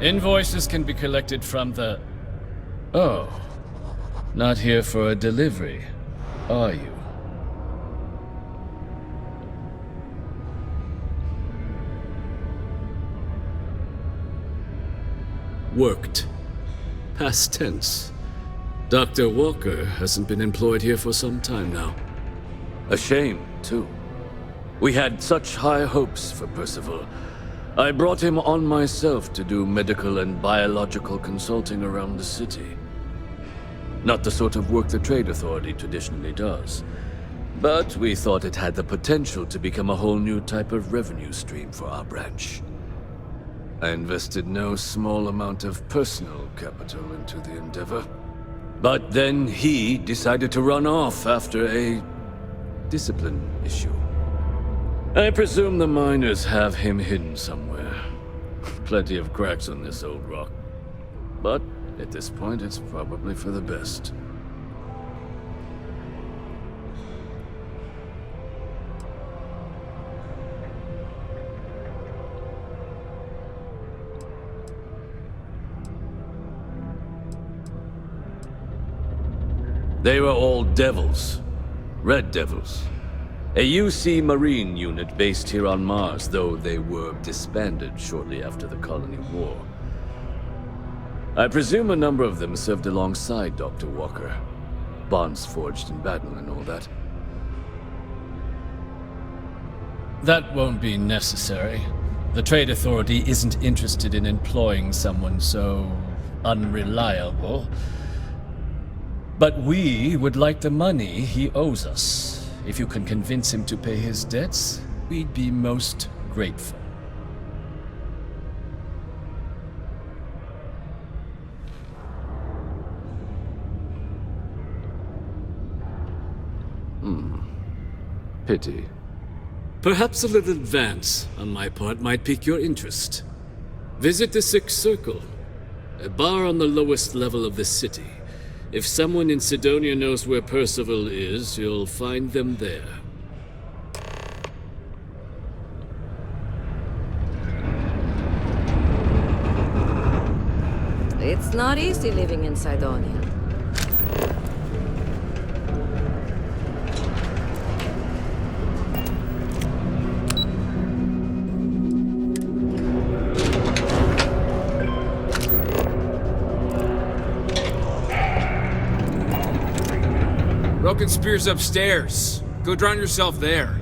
Invoices can be collected from the... Oh. Not here for a delivery, are you? Worked. Past tense. Dr. Walker hasn't been employed here for some time now. A shame, too. We had such high hopes for Percival. I brought him on myself to do medical and biological consulting around the city. Not the sort of work the Trade Authority traditionally does. But we thought it had the potential to become a whole new type of revenue stream for our branch. I invested no small amount of personal capital into the endeavor. But then he decided to run off after a discipline issue. I presume the miners have him hidden somewhere. Plenty of cracks on this old rock. But at this point, it's probably for the best. They were all devils. Red Devils. A UC Marine unit based here on Mars, though they were disbanded shortly after the Colony War. I presume a number of them served alongside Dr. Walker. Bonds forged in battle and all that. That won't be necessary. The Trade Authority isn't interested in employing someone so unreliable. But we would like the money he owes us. If you can convince him to pay his debts, we'd be most grateful. Pity. Perhaps a little advance on my part might pique your interest. Visit the Sixth Circle, a bar on the lowest level of the city. If someone in Sidonia knows where Percival is, you'll find them there. It's not easy living in Sidonia. Broken Spear's upstairs. Go drown yourself there.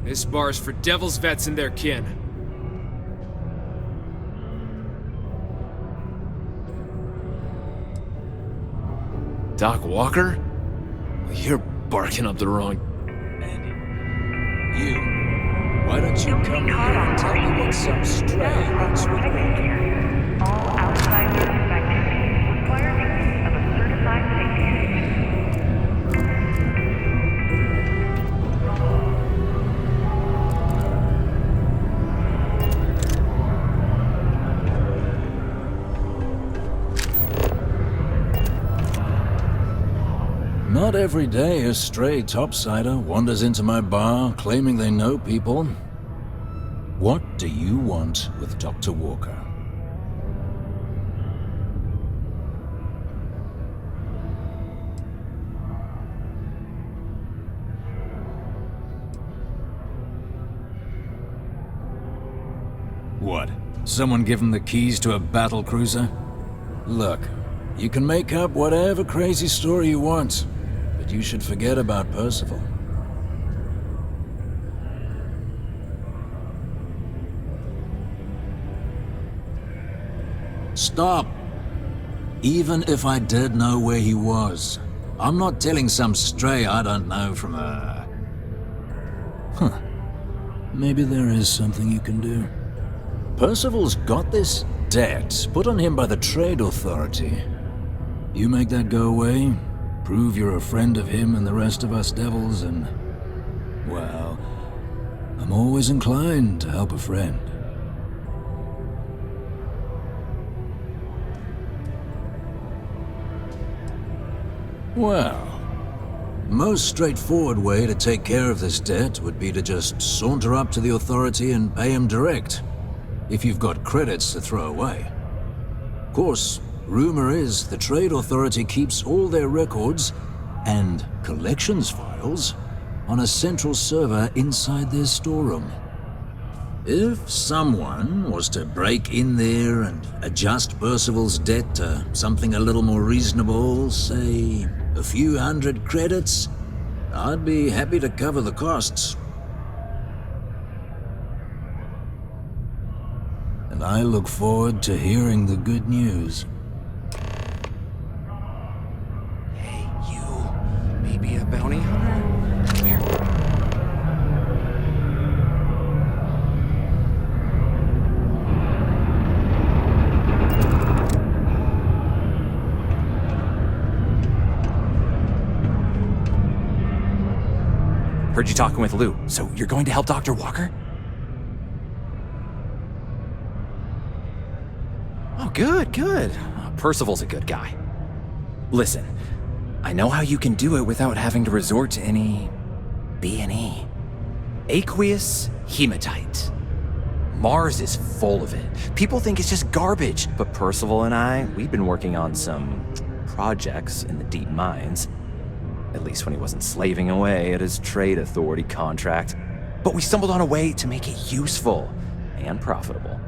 This bar's for Devil's vets and their kin. Doc Walker? You're barking up the wrong... You. Why don't you come here and tell me what some stray wants with me? All outsiders affected require the use of a certified safety suit. Not every day a stray topsider wanders into my bar claiming they know people. What do you want with Dr. Walker? What? Someone give him the keys to a battle cruiser? Look, you can make up whatever crazy story you want, but you should forget about Percival. Stop! Even if I did know where he was, I'm not telling some stray I don't know from a... Huh. Maybe there is something you can do. Percival's got this debt put on him by the Trade Authority. You make that go away, prove you're a friend of him and the rest of us devils, and... well, I'm always inclined to help a friend. Well, most straightforward way to take care of this debt would be to just saunter up to the Authority and pay him direct, if you've got credits to throw away. Of course, rumor is the Trade Authority keeps all their records and collections files on a central server inside their storeroom. If someone was to break in there and adjust Percival's debt to something a little more reasonable, say a few hundred credits, I'd be happy to cover the costs. And I look forward to hearing the good news. Hey, you. Maybe a bounty hunter? Come here. Heard you talking with Lou, so you're going to help Dr. Walker? Oh, good, good. Percival's a good guy. Listen, I know how you can do it without having to resort to any B&E. Aqueous hematite. Mars is full of it. People think it's just garbage, but Percival and I, we've been working on some projects in the deep mines. At least when he wasn't slaving away at his Trade Authority contract. But we stumbled on a way to make it useful and profitable.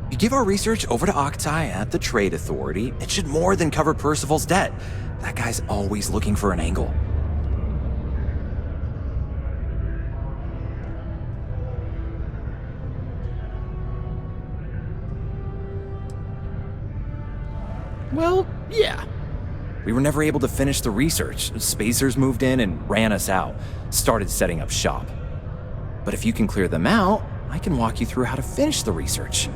You give our research over to Octai at the Trade Authority, it should more than cover Percival's debt. That guy's always looking for an angle. Well, yeah. We were never able to finish the research. Spacers moved in and ran us out, started setting up shop. But if you can clear them out, I can walk you through how to finish the research.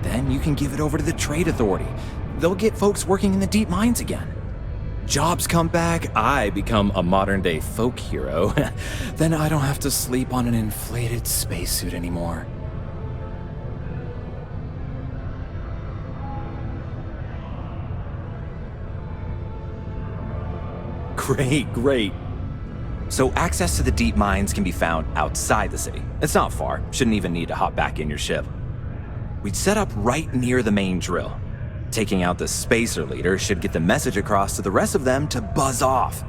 Then you can give it over to the Trade Authority. They'll get folks working in the deep mines again. Jobs come back, I become a modern-day folk hero. Then I don't have to sleep on an inflated spacesuit anymore. Great, great. So access to the deep mines can be found outside the city. It's not far, shouldn't even need to hop back in your ship. We'd set up right near the main drill. Taking out the spacer leader should get the message across to the rest of them to buzz off.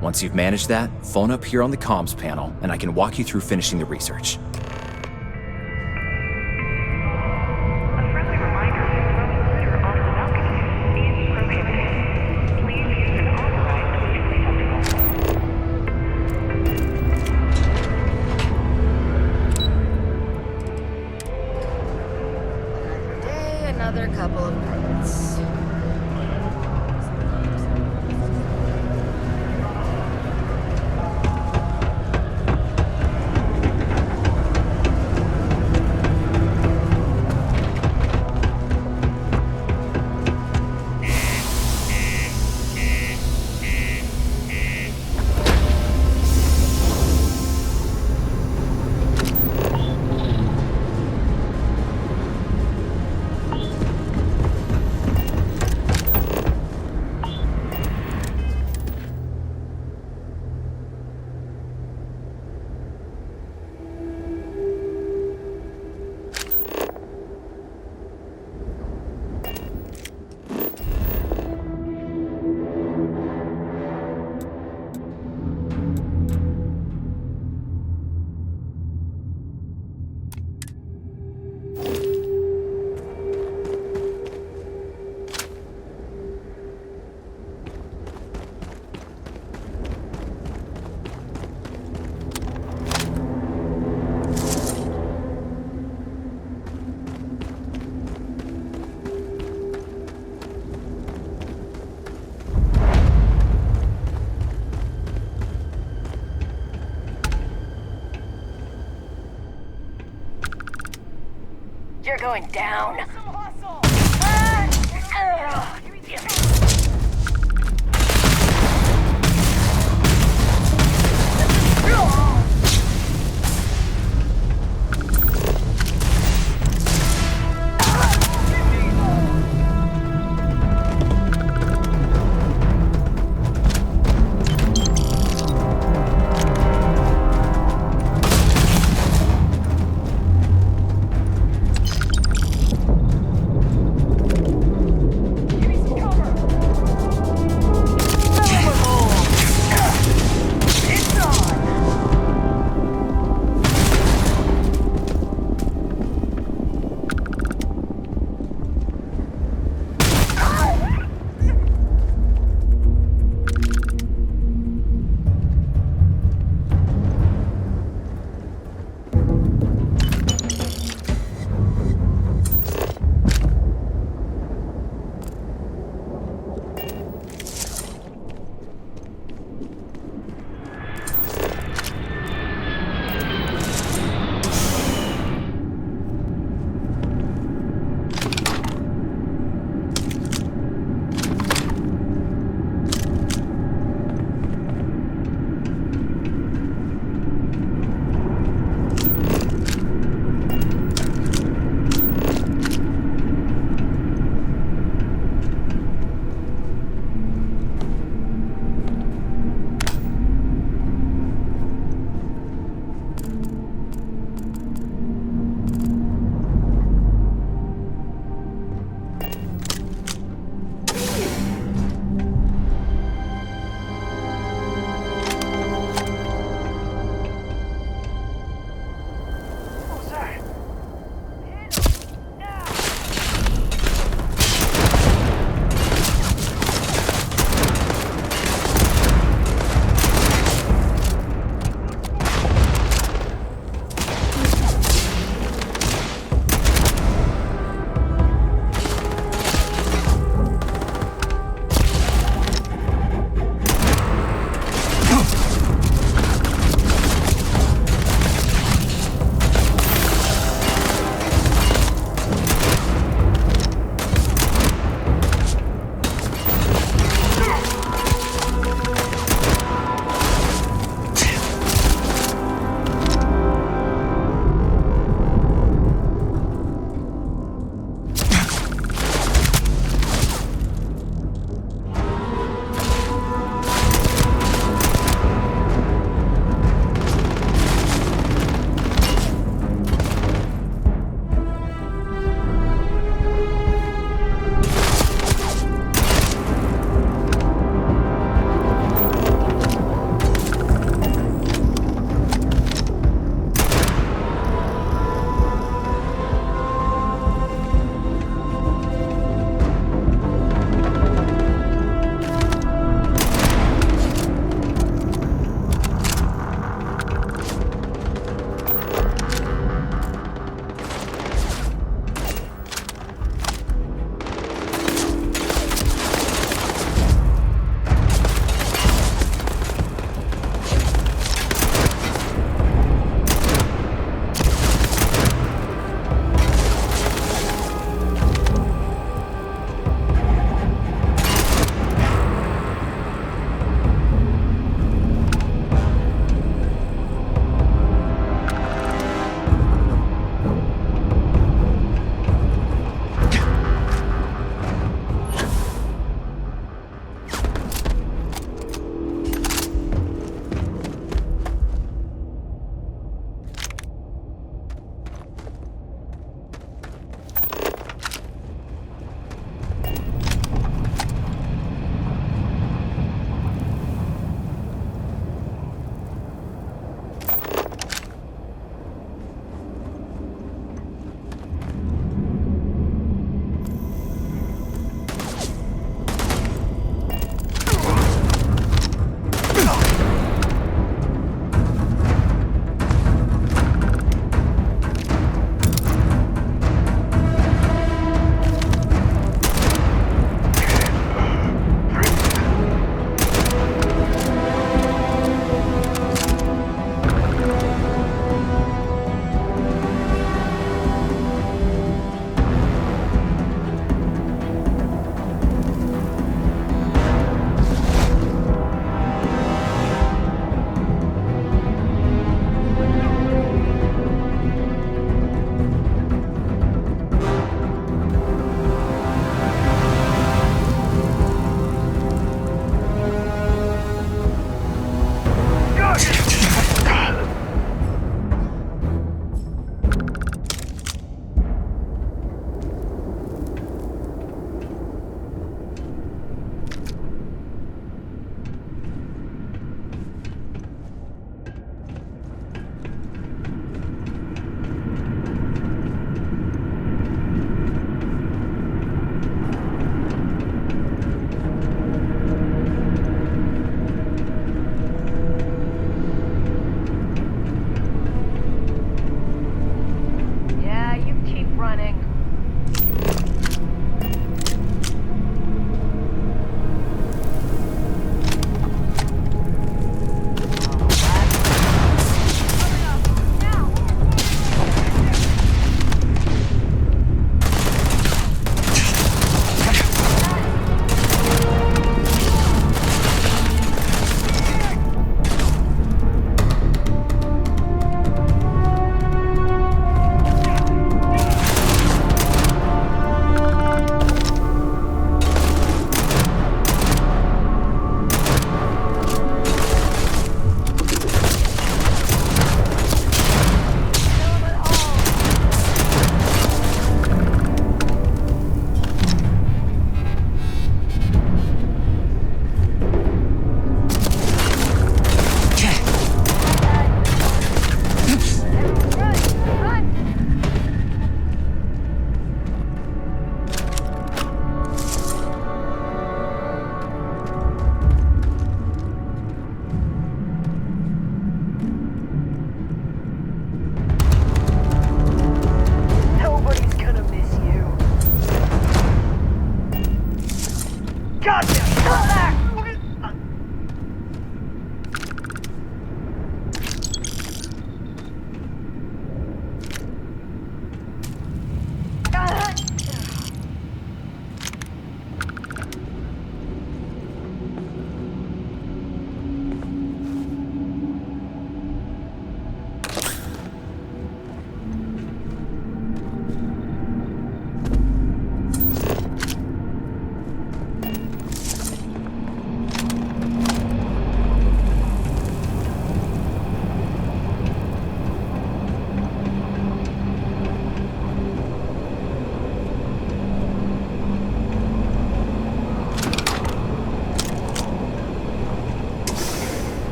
Once you've managed that, phone up here on the comms panel and I can walk you through finishing the research. A friendly reminder that throwing litter off the balcony is prohibited. Please use an authorized waste receptacle. Day, another couple of credits. You're going down.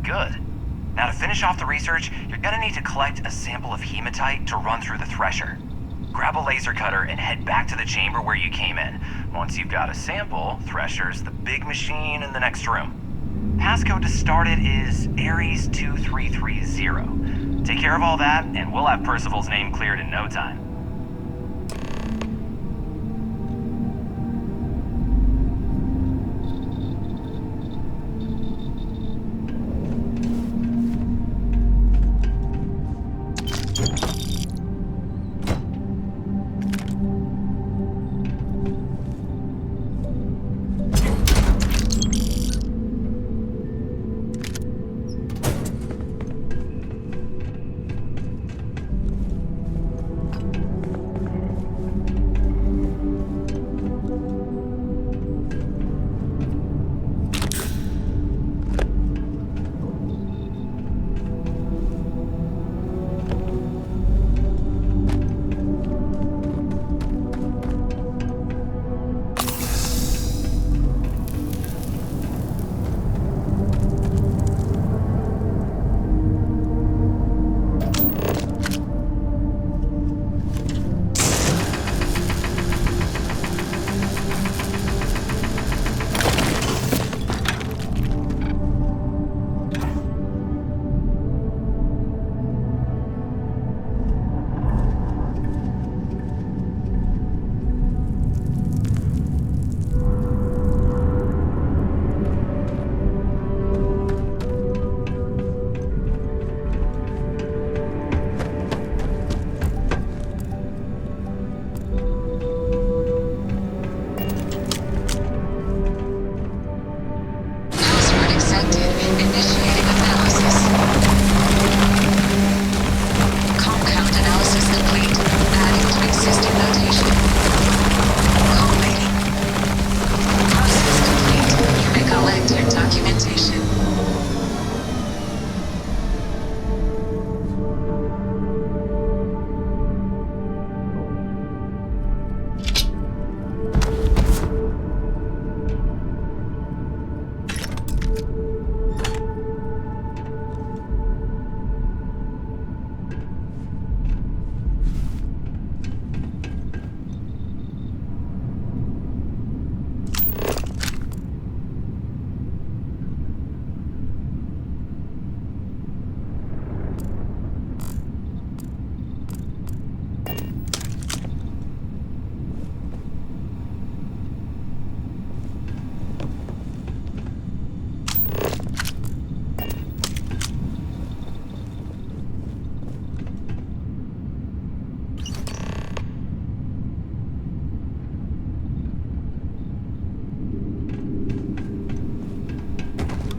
Good. Now to finish off the research, you're gonna need to collect a sample of hematite to run through the thresher. Grab a laser cutter and head back to the chamber where you came in. Once you've got a sample, Thresher's the big machine in the next room. Passcode to start it is Ares 2330. Take care of all that, and we'll have Percival's name cleared in no time.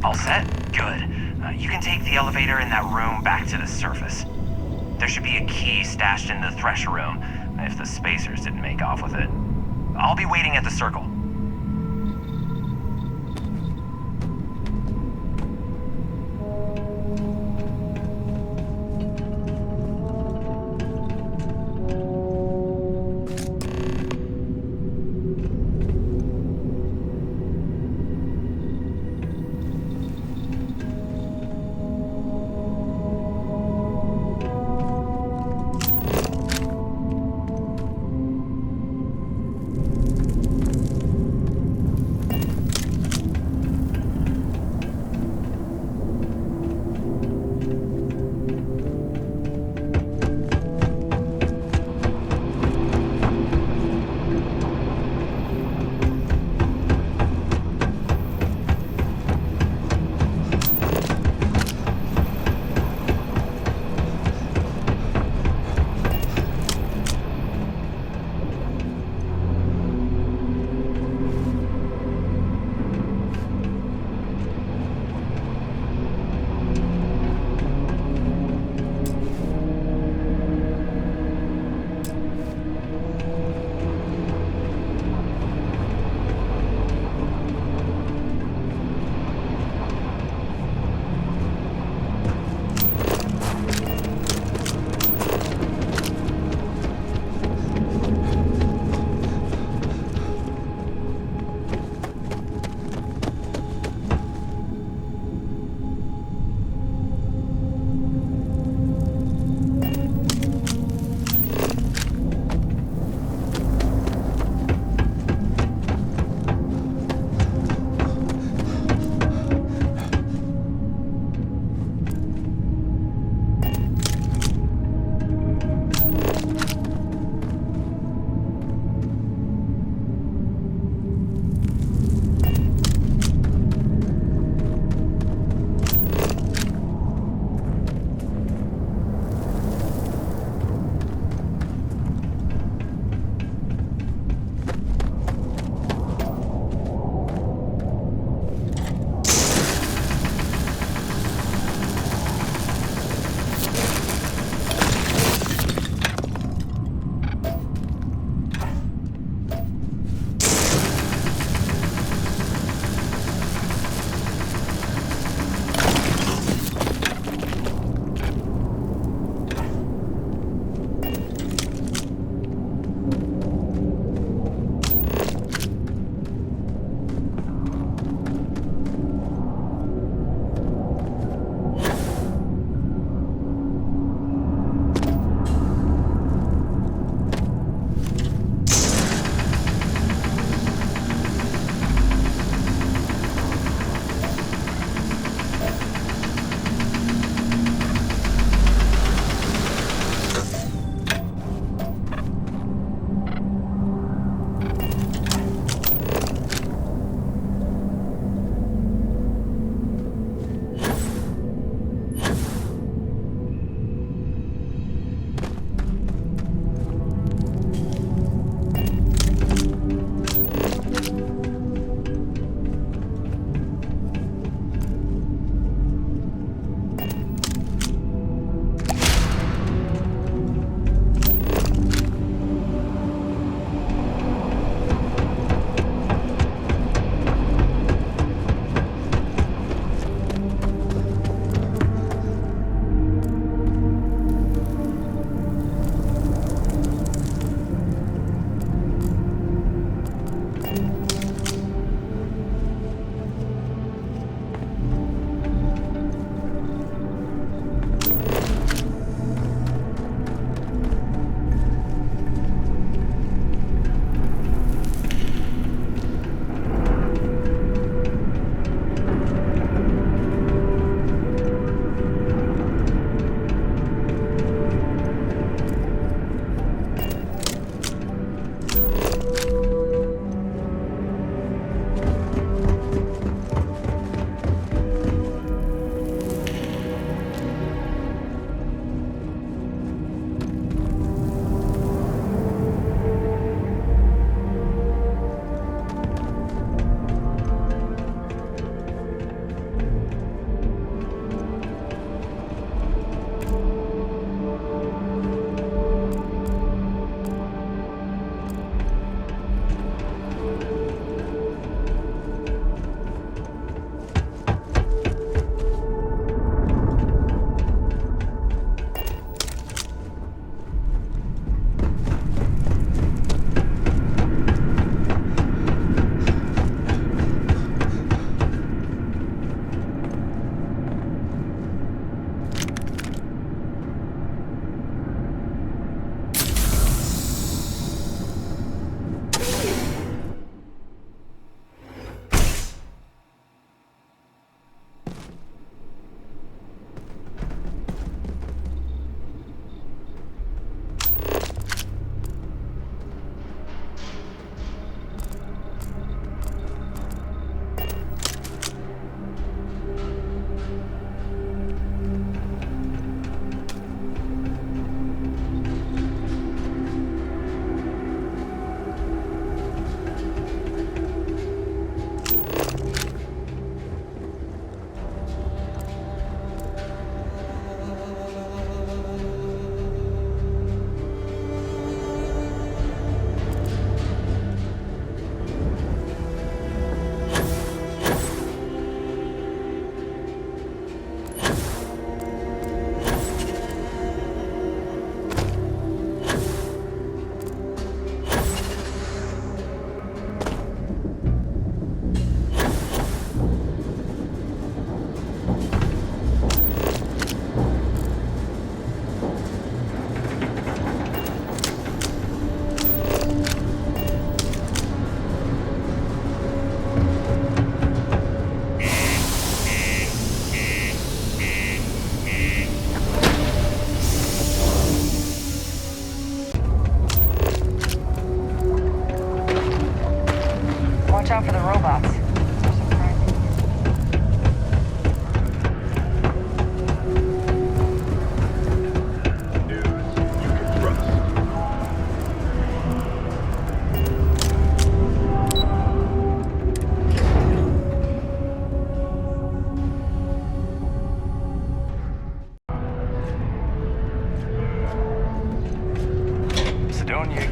All set? Good. You can take the elevator in that room back to the surface. There should be a key stashed in the Thresher room, if the spacers didn't make off with it. I'll be waiting at the circle.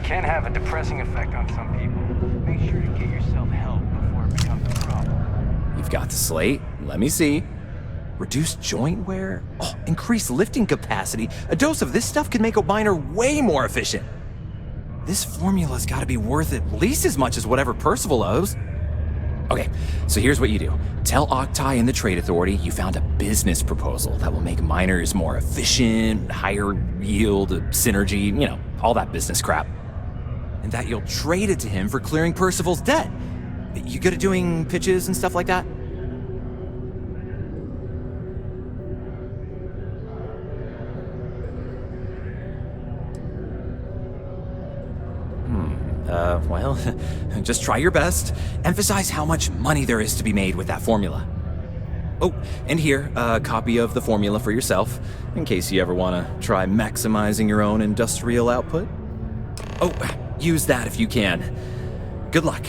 can have a depressing effect on some people. Make sure to get yourself help before it becomes a problem. You've got the slate. Let me see. Reduced joint wear? Oh, increased lifting capacity. A dose of this stuff could make a miner way more efficient. This formula's gotta be worth at least as much as whatever Percival owes. Okay, so here's what you do. Tell Octai and the Trade Authority you found a business proposal that will make miners more efficient, higher yield, synergy, you know, all that business crap. And that you'll trade it to him for clearing Percival's debt. You good at doing pitches and stuff like that? Well, just try your best. Emphasize how much money there is to be made with that formula. Oh, and here, a copy of the formula for yourself, in case you ever want to try maximizing your own industrial output. Oh, use that if you can. Good luck.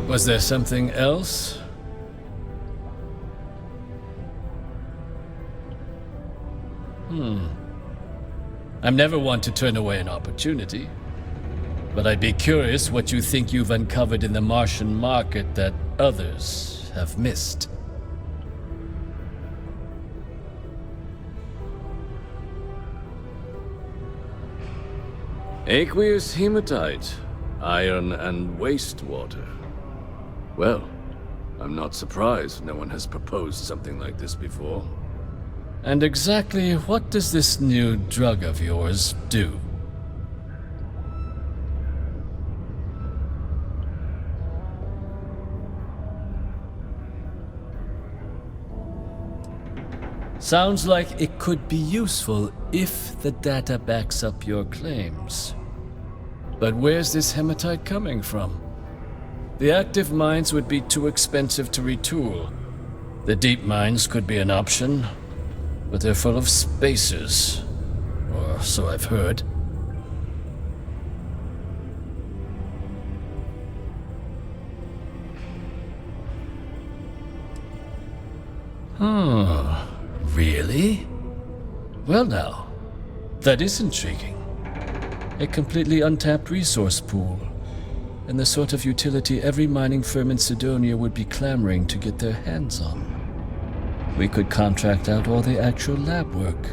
Was there something else? I'm never one to turn away an opportunity, but I'd be curious what you think you've uncovered in the Martian market that others have missed. Aqueous hematite, iron and wastewater. Well, I'm not surprised no one has proposed something like this before. And exactly what does this new drug of yours do? Sounds like it could be useful if the data backs up your claims. But where's this hematite coming from? The active mines would be too expensive to retool. The deep mines could be an option, but they're full of spacers, or so I've heard. Really? Well now, that is intriguing. A completely untapped resource pool, and the sort of utility every mining firm in Sidonia would be clamoring to get their hands on. We could contract out all the actual lab work,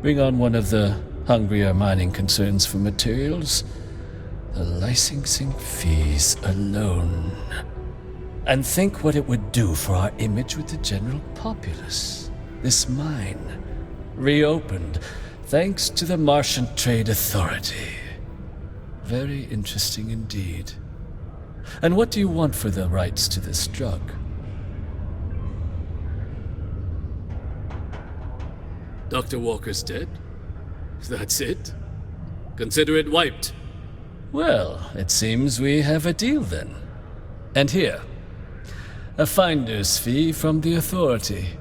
bring on one of the hungrier mining concerns for materials, the licensing fees alone. And think what it would do for our image with the general populace. This mine, reopened thanks to the Martian Trade Authority. Very interesting indeed. And what do you want for the rights to this drug? Dr. Walker's dead? That's it? Consider it wiped. Well, it seems we have a deal then. And here, a finder's fee from the Authority.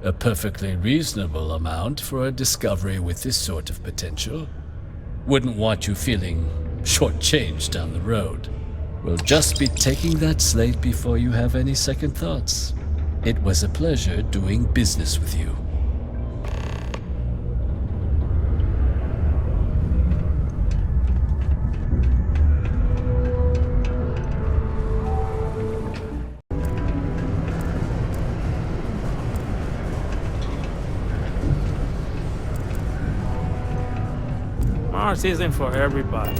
A perfectly reasonable amount for a discovery with this sort of potential. Wouldn't want you feeling shortchanged down the road. We'll just be taking that slate before you have any second thoughts. It was a pleasure doing business with you. Mars isn't for everybody.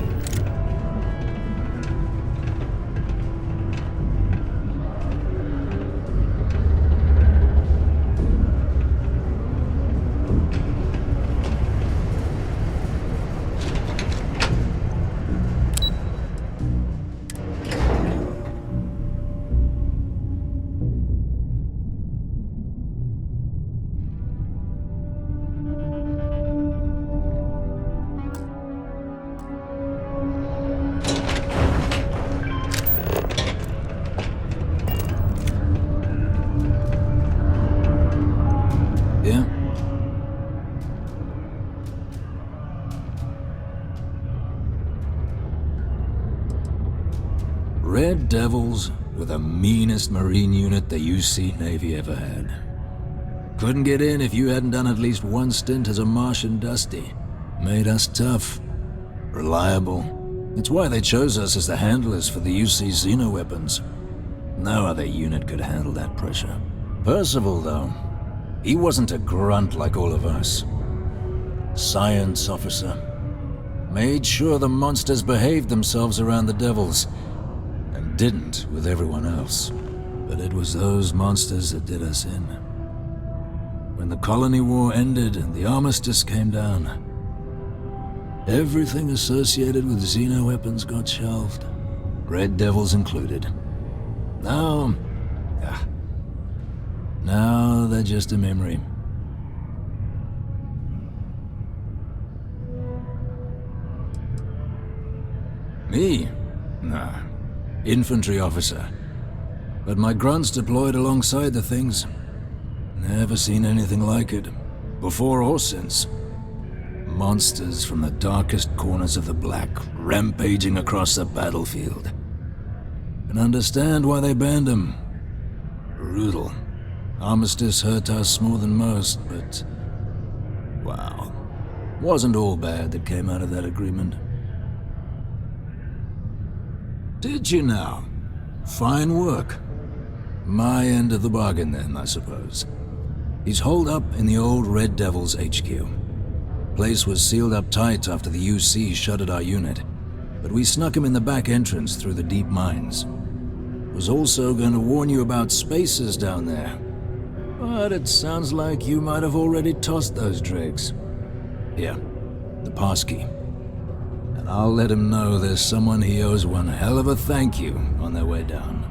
Yeah? Red Devils were the meanest Marine unit the UC Navy ever had. Couldn't get in if you hadn't done at least one stint as a Martian Dusty. Made us tough, reliable. It's why they chose us as the handlers for the UC Xeno weapons. No other unit could handle that pressure. Percival, though, he wasn't a grunt like all of us. Science officer. Made sure the monsters behaved themselves around the Devils, and didn't with everyone else. But it was those monsters that did us in. When the colony war ended and the armistice came down, everything associated with Xeno weapons got shelved, Red Devils included. Now they're just a memory. Me? Nah. Infantry officer. But my grunts deployed alongside the things. Never seen anything like it, before or since. Monsters from the darkest corners of the Black, rampaging across the battlefield. Can understand why they banned them. Brutal. Armistice hurt us more than most, but... wow. Wasn't all bad that came out of that agreement. Did you now? Fine work. My end of the bargain then, I suppose. He's holed up in the old Red Devils HQ. Place was sealed up tight after the UC shuttered our unit, but we snuck him in the back entrance through the deep mines. Was also going to warn you about spacers down there, but it sounds like you might have already tossed those dregs. Here, the passkey. And I'll let him know there's someone he owes one hell of a thank you on their way down.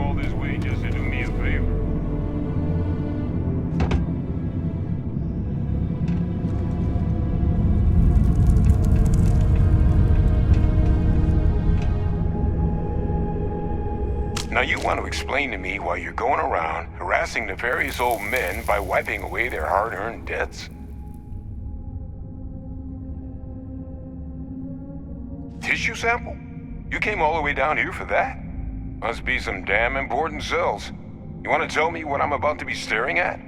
came all this way just to do me a favor. Now you want to explain to me why you're going around harassing nefarious old men by wiping away their hard-earned debts? Tissue sample? You came all the way down here for that? Must be some damn important cells. You want to tell me what I'm about to be staring at?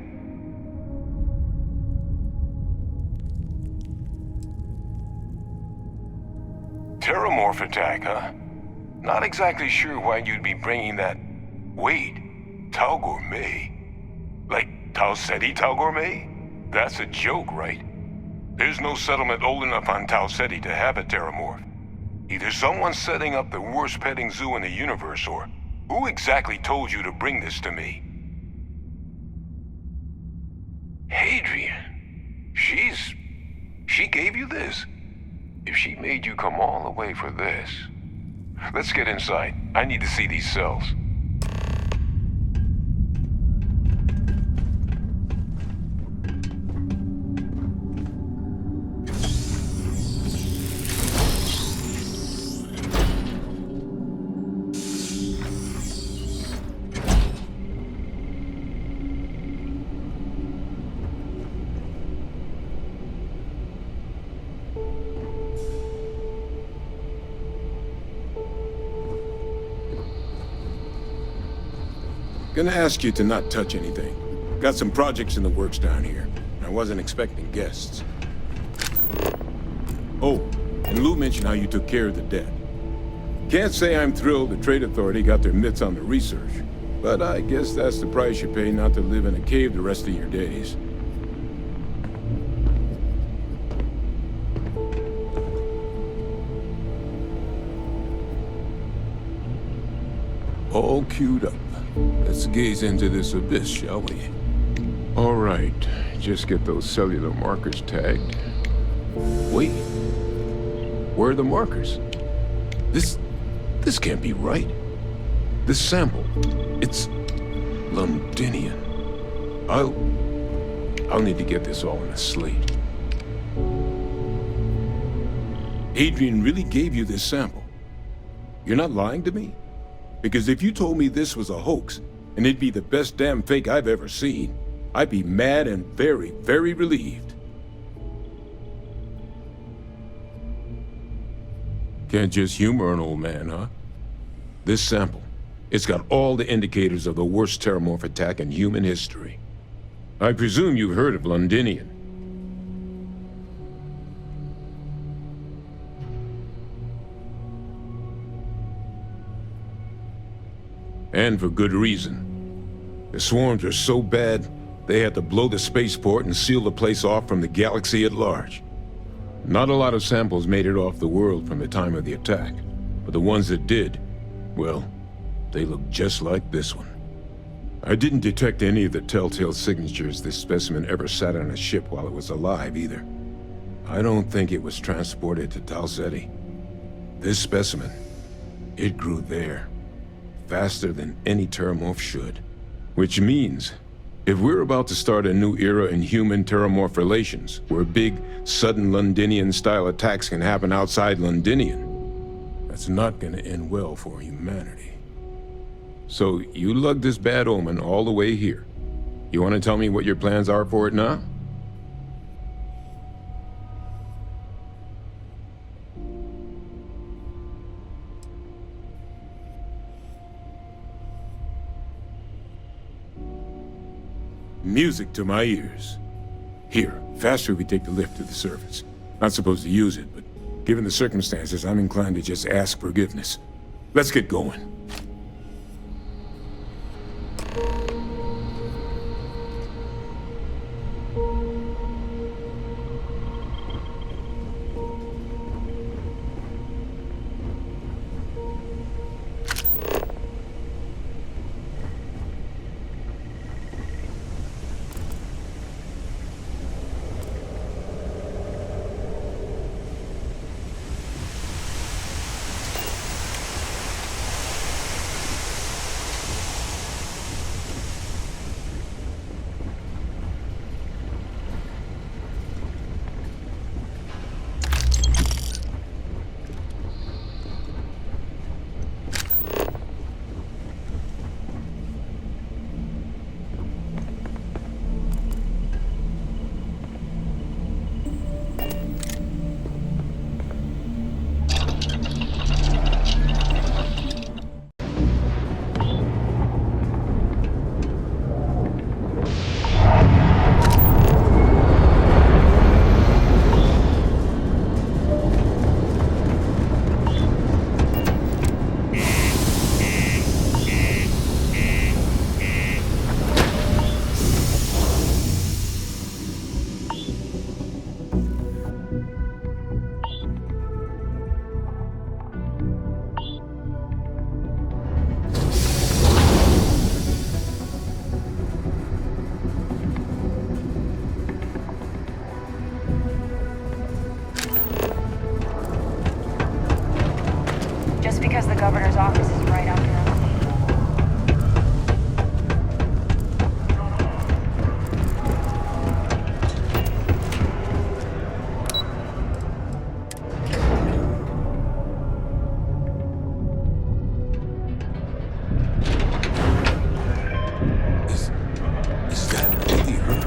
Terramorph attack, huh? Not exactly sure why you'd be bringing that... Wait, Tau Gourmet? Like Tau Ceti Tau Gourmet? That's a joke, right? There's no settlement old enough on Tau Ceti to have a Terramorph. Either someone's setting up the worst petting zoo in the universe, or who exactly told you to bring this to me? Hadrian. She gave you this? If she made you come all the way for this... Let's get inside. I need to see these cells. Gonna ask you to not touch anything. Got some projects in the works down here. I wasn't expecting guests. Oh, and Lou mentioned how you took care of the debt. Can't say I'm thrilled the Trade Authority got their mitts on the research, but I guess that's the price you pay not to live in a cave the rest of your days. All queued up. Let's gaze into this abyss, shall we? All right, just get those cellular markers tagged. Wait, where are the markers? This can't be right. This sample, it's Londinian. I'll need to get this all in a slate. Adrian really gave you this sample. You're not lying to me? Because if you told me this was a hoax, and it'd be the best damn fake I've ever seen, I'd be mad and very, very relieved. Can't just humor an old man, huh? This sample, it's got all the indicators of the worst Terramorph attack in human history. I presume you've heard of Londinian. And for good reason. The swarms are so bad, they had to blow the spaceport and seal the place off from the galaxy at large. Not a lot of samples made it off the world from the time of the attack, but the ones that did, well, they look just like this one. I didn't detect any of the telltale signatures this specimen ever sat on a ship while it was alive, either. I don't think it was transported to Tau Ceti. This specimen, it grew there. Faster than any Terramorph should. Which means, if we're about to start a new era in human-Terramorph relations, where big, sudden Londinian-style attacks can happen outside Londinian, that's not gonna end well for humanity. So, you lugged this bad omen all the way here. You wanna tell me what your plans are for it now? Music to my ears. Here, faster we take the lift to the surface. Not supposed to use it, but given the circumstances, I'm inclined to just ask forgiveness. Let's get going. governor's office is right out there. Is that really her?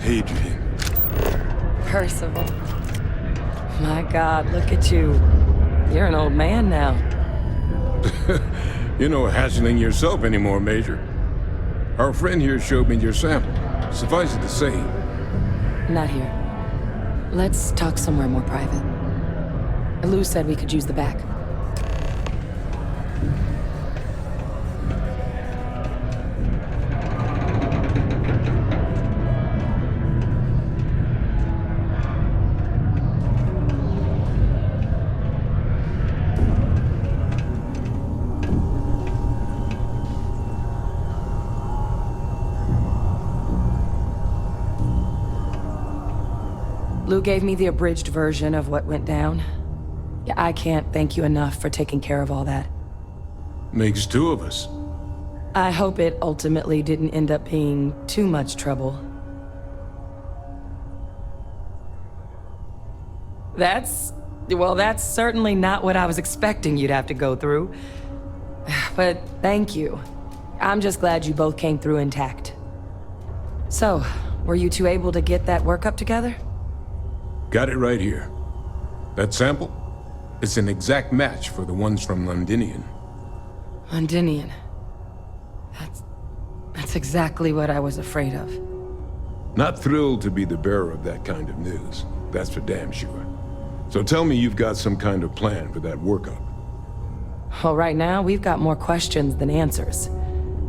Adrian. Percival. My God, look at you. You're an old man now. You're no hassling yourself anymore, Major. Our friend here showed me your sample. Suffice it to say, Not here. Let's talk somewhere more private. Lou said we could use the back. Lou gave me the abridged version of what went down. Yeah, I can't thank you enough for taking care of all that. makes two of us. I hope it ultimately didn't end up being too much trouble. That's certainly not what I was expecting you'd have to go through. But thank you. I'm just glad you both came through intact. So, were you two able to get that workup together? Got it right here. That sample? It's an exact match for the ones from Londinian. Londinian. That's exactly what I was afraid of. Not thrilled to be the bearer of that kind of news. That's for damn sure. So tell me you've got some kind of plan for that workup. Well, right now, we've got more questions than answers.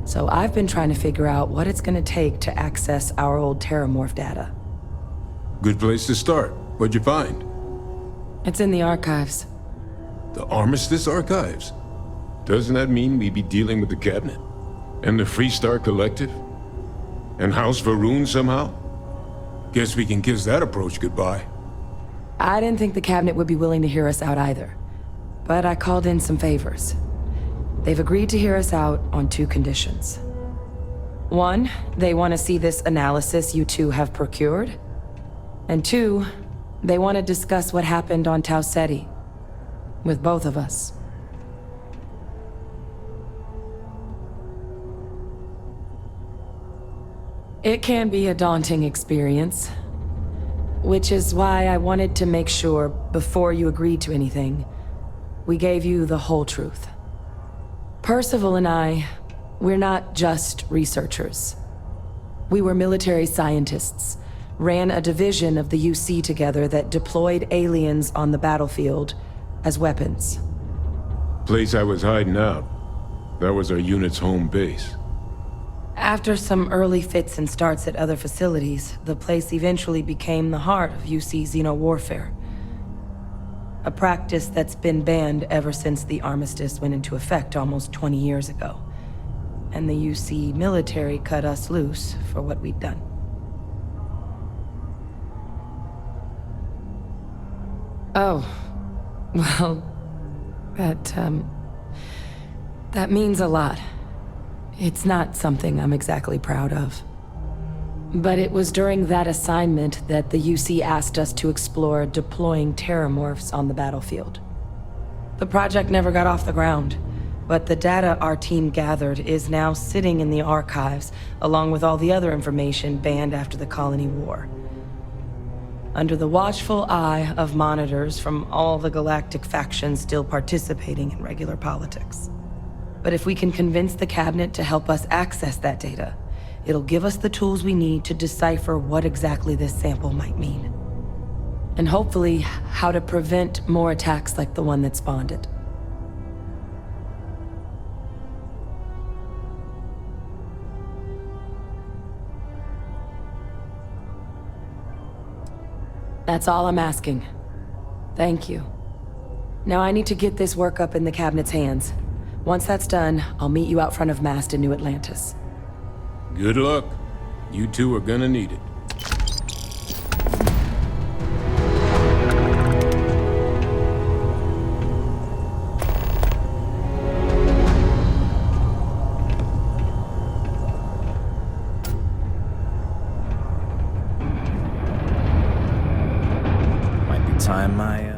So I've been trying to figure out what it's gonna take to access our old Terramorph data. Good place to start. What'd you find? It's in the archives. The Armistice Archives? Doesn't that mean we'd be dealing with the Cabinet? And the Freestar Collective? And House Varun somehow? Guess we can kiss that approach goodbye. I didn't think the Cabinet would be willing to hear us out either. But I called in some favors. They've agreed to hear us out on two conditions. One, they want to see this analysis you two have procured. And two, they want to discuss what happened on Tau Ceti. With both of us. It can be a daunting experience. Which is why I wanted to make sure, before you agreed to anything, we gave you the whole truth. Percival and I, we're not just researchers. We were military scientists, ran a division of the UC together that deployed aliens on the battlefield as weapons. Place I was hiding out. That was our unit's home base. After some early fits and starts at other facilities, the place eventually became the heart of UC xeno-warfare. A practice that's been banned ever since the armistice went into effect almost 20 years ago. And the UC military cut us loose for what we'd done. Oh, well, that means a lot. It's not something I'm exactly proud of. But it was during that assignment that the UC asked us to explore deploying terramorphs on the battlefield. The project never got off the ground, but the data our team gathered is now sitting in the archives, along with all the other information banned after the Colony War. Under the watchful eye of monitors from all the galactic factions still participating in regular politics. But if we can convince the Cabinet to help us access that data, it'll give us the tools we need to decipher what exactly this sample might mean. And hopefully, how to prevent more attacks like the one that spawned it. That's all I'm asking. Thank you. Now I need to get this work up in the Cabinet's hands. Once that's done, I'll meet you out front of Mast in New Atlantis. Good luck. You two are gonna need it. time I